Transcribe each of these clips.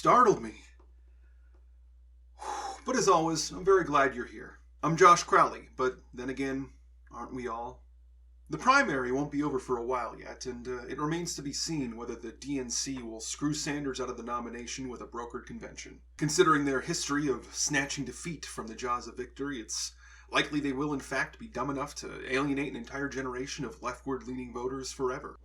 startled me. But as always, I'm very glad you're here. I'm Josh Crowley, but then again, aren't we all? The primary won't be over for a while yet, and it remains to be seen whether the DNC will screw Sanders out of the nomination with a brokered convention. Considering their history of snatching defeat from the jaws of victory, it's likely they will in fact be dumb enough to alienate an entire generation of leftward-leaning voters forever.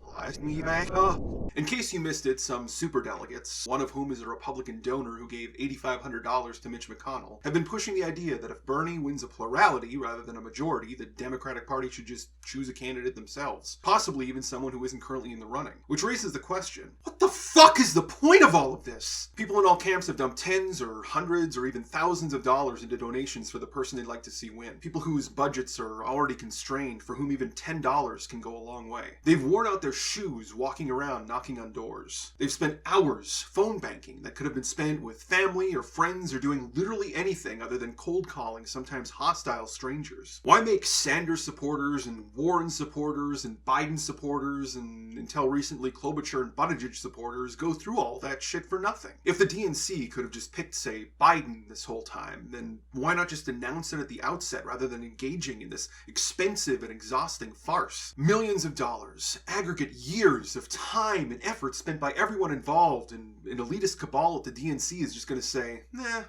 In case you missed it, some superdelegates, one of whom is a Republican donor who gave $8,500 to Mitch McConnell, have been pushing the idea that if Bernie wins a plurality rather than a majority, the Democratic Party should just choose a candidate themselves, possibly even someone who isn't currently in the running. Which raises the question, what the fuck is the point of all of this? People in all camps have dumped tens or hundreds or even thousands of dollars into donations for the person they'd like to see win. People whose budgets are already constrained, for whom even $10 can go a long way. They've worn out their shoes walking around knocking on doors. They've spent hours phone banking that could have been spent with family or friends or doing literally anything other than cold calling sometimes hostile strangers. Why make Sanders supporters and Warren supporters and Biden supporters and until recently Klobuchar and Buttigieg supporters go through all that shit for nothing? If the DNC could have just picked, say, Biden this whole time, then why not just announce it at the outset rather than engaging in this expensive and exhausting farce? Millions of dollars, aggregate years of time and effort spent by everyone involved, and an elitist cabal at the DNC is just going to say, nah,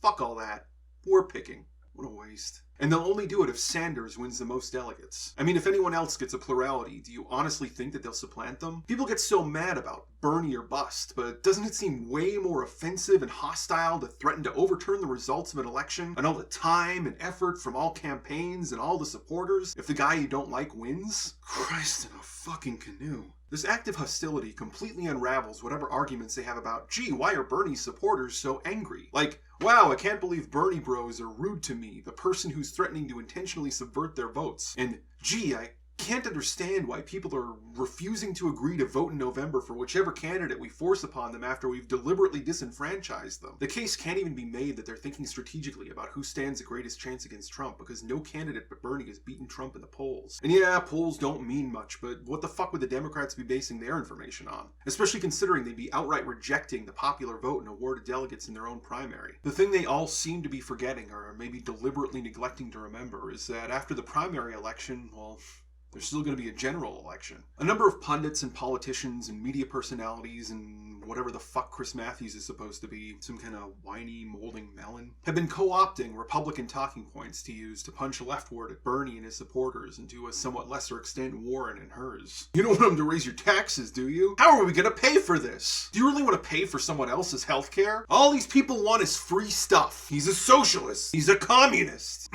fuck all that. We're picking. What a waste. And they'll only do it if Sanders wins the most delegates. I mean, if anyone else gets a plurality, do you honestly think that they'll supplant them? People get so mad about Bernie or bust, but doesn't it seem way more offensive and hostile to threaten to overturn the results of an election and all the time and effort from all campaigns and all the supporters if the guy you don't like wins? Christ in a fucking canoe. This active hostility completely unravels whatever arguments they have about, gee, why are Bernie supporters so angry? Like, wow, I can't believe Bernie bros are rude to me, the person who's threatening to intentionally subvert their votes. And, gee, I can't understand why people are refusing to agree to vote in November for whichever candidate we force upon them after we've deliberately disenfranchised them. The case can't even be made that they're thinking strategically about who stands the greatest chance against Trump, because no candidate but Bernie has beaten Trump in the polls. And yeah, polls don't mean much, but what the fuck would the Democrats be basing their information on? Especially considering they'd be outright rejecting the popular vote and awarded delegates in their own primary. The thing they all seem to be forgetting, or maybe deliberately neglecting to remember, is that after the primary election, well, there's still going to be a general election. A number of pundits and politicians and media personalities and whatever the fuck Chris Matthews is supposed to be, some kind of whiny, molding melon, have been co-opting Republican talking points to use to punch leftward at Bernie and his supporters, and to a somewhat lesser extent Warren and hers. You don't want them to raise your taxes, do you? How are we going to pay for this? Do you really want to pay for someone else's health care? All these people want is free stuff. He's a socialist. He's a communist.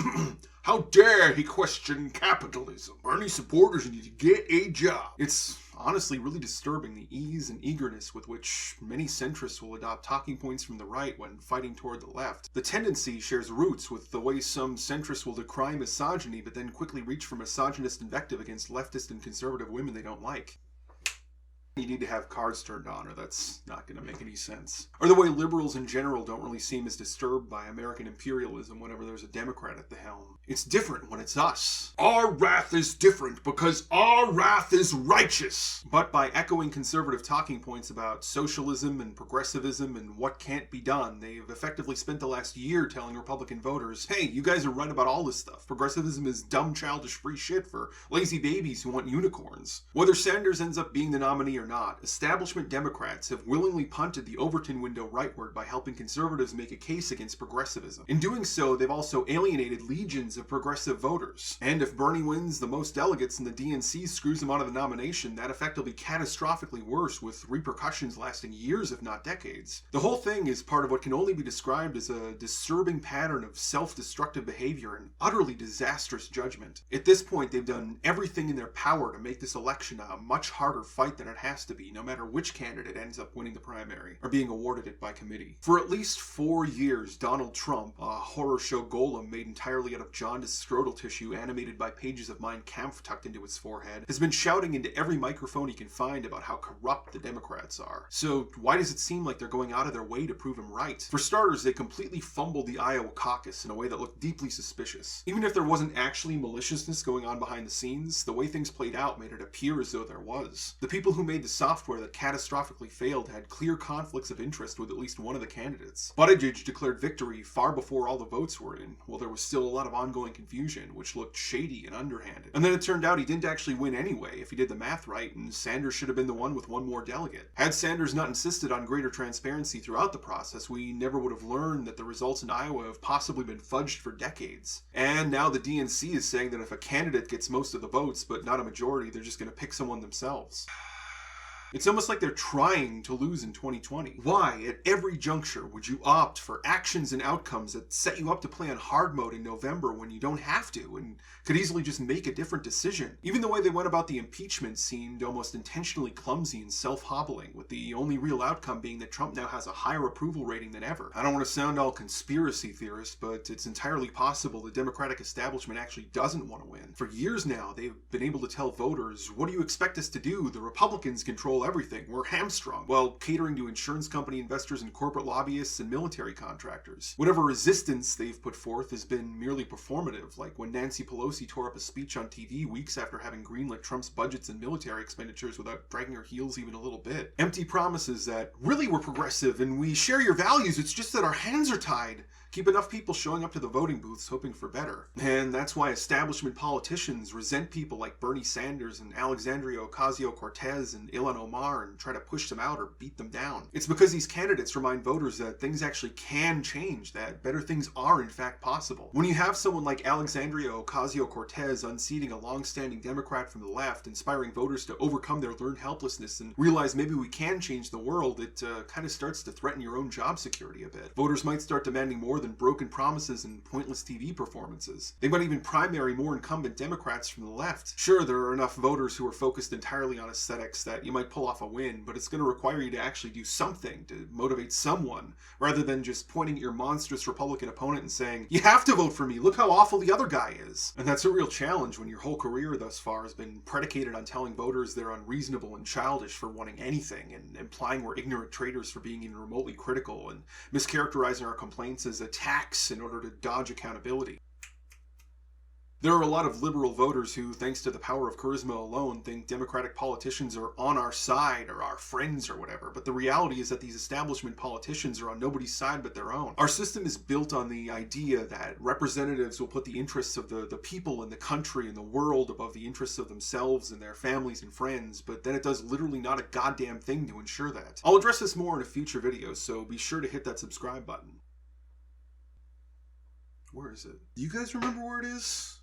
How dare he question capitalism? Bernie supporters need to get a job. It's honestly really disturbing the ease and eagerness with which many centrists will adopt talking points from the right when fighting toward the left. The tendency shares roots with the way some centrists will decry misogyny but then quickly reach for misogynist invective against leftist and conservative women they don't like. You need to have cards turned on, or that's not going to make any sense. Or the way liberals in general don't really seem as disturbed by American imperialism whenever there's a Democrat at the helm. It's different when it's us. Our wrath is different because our wrath is righteous. But by echoing conservative talking points about socialism and progressivism and what can't be done, they've effectively spent the last year telling Republican voters, hey, you guys are right about all this stuff. Progressivism is dumb, childish, free shit for lazy babies who want unicorns. Whether Sanders ends up being the nominee or not, establishment Democrats have willingly punted the Overton window rightward by helping conservatives make a case against progressivism. In doing so, they've also alienated legions of progressive voters. And if Bernie wins the most delegates and the DNC screws him out of the nomination, that effect will be catastrophically worse, with repercussions lasting years if not decades. The whole thing is part of what can only be described as a disturbing pattern of self-destructive behavior and utterly disastrous judgment. At this point, they've done everything in their power to make this election a much harder fight than it has to be, no matter which candidate ends up winning the primary or being awarded it by committee. For at least 4 years, Donald Trump, a horror show golem made entirely out of jaundiced scrotal tissue animated by pages of Mein Kampf tucked into his forehead, has been shouting into every microphone he can find about how corrupt the Democrats are. So why does it seem like they're going out of their way to prove him right? For starters, they completely fumbled the Iowa caucus in a way that looked deeply suspicious. Even if there wasn't actually maliciousness going on behind the scenes, the way things played out made it appear as though there was. The people who made made the software that catastrophically failed had clear conflicts of interest with at least one of the candidates. Buttigieg declared victory far before all the votes were in, while there was still a lot of ongoing confusion, which looked shady and underhanded. And then it turned out he didn't actually win anyway, if he did the math right, and Sanders should have been the one with one more delegate. Had Sanders not insisted on greater transparency throughout the process, we never would have learned that the results in Iowa have possibly been fudged for decades. And now the DNC is saying that if a candidate gets most of the votes, but not a majority, they're just going to pick someone themselves. It's almost like they're trying to lose in 2020. Why, at every juncture, would you opt for actions and outcomes that set you up to play on hard mode in November when you don't have to and could easily just make a different decision? Even the way they went about the impeachment seemed almost intentionally clumsy and self-hobbling, with the only real outcome being that Trump now has a higher approval rating than ever. I don't want to sound all conspiracy theorist, but it's entirely possible the Democratic establishment actually doesn't want to win. For years now, they've been able to tell voters, what do you expect us to do? The Republicans control everything. We're hamstrung, while catering to insurance company investors and corporate lobbyists and military contractors. Whatever resistance they've put forth has been merely performative, like when Nancy Pelosi tore up a speech on TV weeks after having greenlit Trump's budgets and military expenditures without dragging her heels even a little bit. Empty promises that, really, we're progressive and we share your values, it's just that our hands are tied, keep enough people showing up to the voting booths hoping for better. And that's why establishment politicians resent people like Bernie Sanders and Alexandria Ocasio-Cortez and Ilhan Omar and try to push them out or beat them down. It's because these candidates remind voters that things actually can change, that better things are in fact possible. When you have someone like Alexandria Ocasio-Cortez unseating a long-standing Democrat from the left, inspiring voters to overcome their learned helplessness and realize maybe we can change the world, it kind of starts to threaten your own job security a bit. Voters might start demanding more than broken promises and pointless TV performances. They might even primary more incumbent Democrats from the left. Sure, there are enough voters who are focused entirely on aesthetics that you might pull off a win, but it's going to require you to actually do something to motivate someone, rather than just pointing at your monstrous Republican opponent and saying, you have to vote for me, look how awful the other guy is. And that's a real challenge when your whole career thus far has been predicated on telling voters they're unreasonable and childish for wanting anything, and implying we're ignorant traitors for being even remotely critical, and mischaracterizing our complaints as attacks in order to dodge accountability. There are a lot of liberal voters who, thanks to the power of charisma alone, think Democratic politicians are on our side or our friends or whatever, but the reality is that these establishment politicians are on nobody's side but their own. Our system is built on the idea that representatives will put the interests of the people in the country and the world above the interests of themselves and their families and friends, but then it does literally not a goddamn thing to ensure that. I'll address this more in a future video, so be sure to hit that subscribe button. Where is it? Do you guys remember where it is?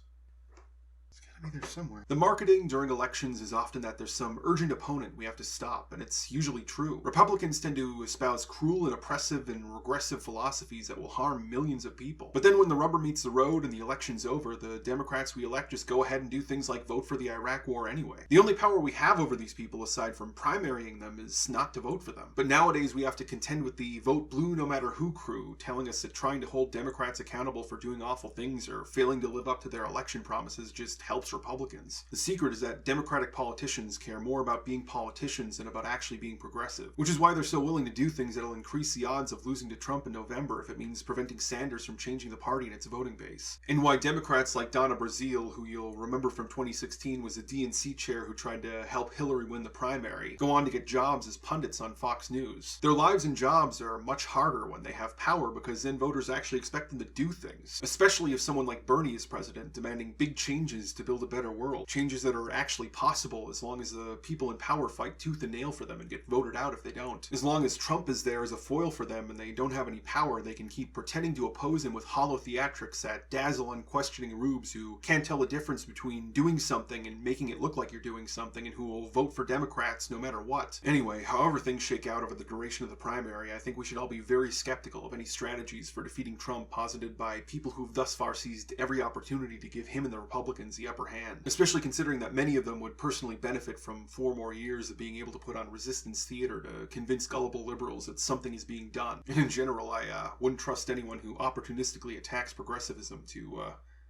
I mean, there's somewhere. The marketing during elections is often that there's some urgent opponent we have to stop, and it's usually true. Republicans tend to espouse cruel and oppressive and regressive philosophies that will harm millions of people. But then when the rubber meets the road and the election's over, the Democrats we elect just go ahead and do things like vote for the Iraq war anyway. The only power we have over these people, aside from primarying them, is not to vote for them. But nowadays we have to contend with the vote blue no matter who crew, telling us that trying to hold Democrats accountable for doing awful things or failing to live up to their election promises just helps Republicans. The secret is that Democratic politicians care more about being politicians than about actually being progressive, which is why they're so willing to do things that'll increase the odds of losing to Trump in November if it means preventing Sanders from changing the party and its voting base. And why Democrats like Donna Brazile, who you'll remember from 2016 was a DNC chair who tried to help Hillary win the primary, go on to get jobs as pundits on Fox News. Their lives and jobs are much harder when they have power, because then voters actually expect them to do things, especially if someone like Bernie is president, demanding big changes to build a better world. Changes that are actually possible as long as the people in power fight tooth and nail for them and get voted out if they don't. As long as Trump is there as a foil for them and they don't have any power, they can keep pretending to oppose him with hollow theatrics that dazzle unquestioning rubes who can't tell the difference between doing something and making it look like you're doing something, and who will vote for Democrats no matter what. Anyway, however things shake out over the duration of the primary, I think we should all be very skeptical of any strategies for defeating Trump posited by people who've thus far seized every opportunity to give him and the Republicans the upper hand, especially considering that many of them would personally benefit from 4 more years of being able to put on resistance theater to convince gullible liberals that something is being done. And in general, I wouldn't trust anyone who opportunistically attacks progressivism to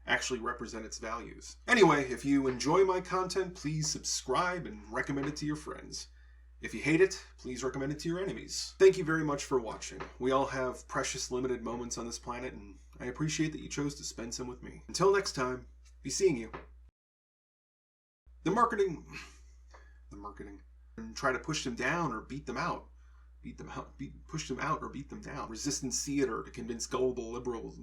actually represent its values. Anyway, if you enjoy my content, please subscribe and recommend it to your friends. If you hate it, please recommend it to your enemies. Thank you very much for watching. We all have precious limited moments on this planet, and I appreciate that you chose to spend some with me. Until next time, be seeing you. The marketing. and try to push them down or beat them out. Push them out or beat them down. Resistance theater to convince gullible liberals.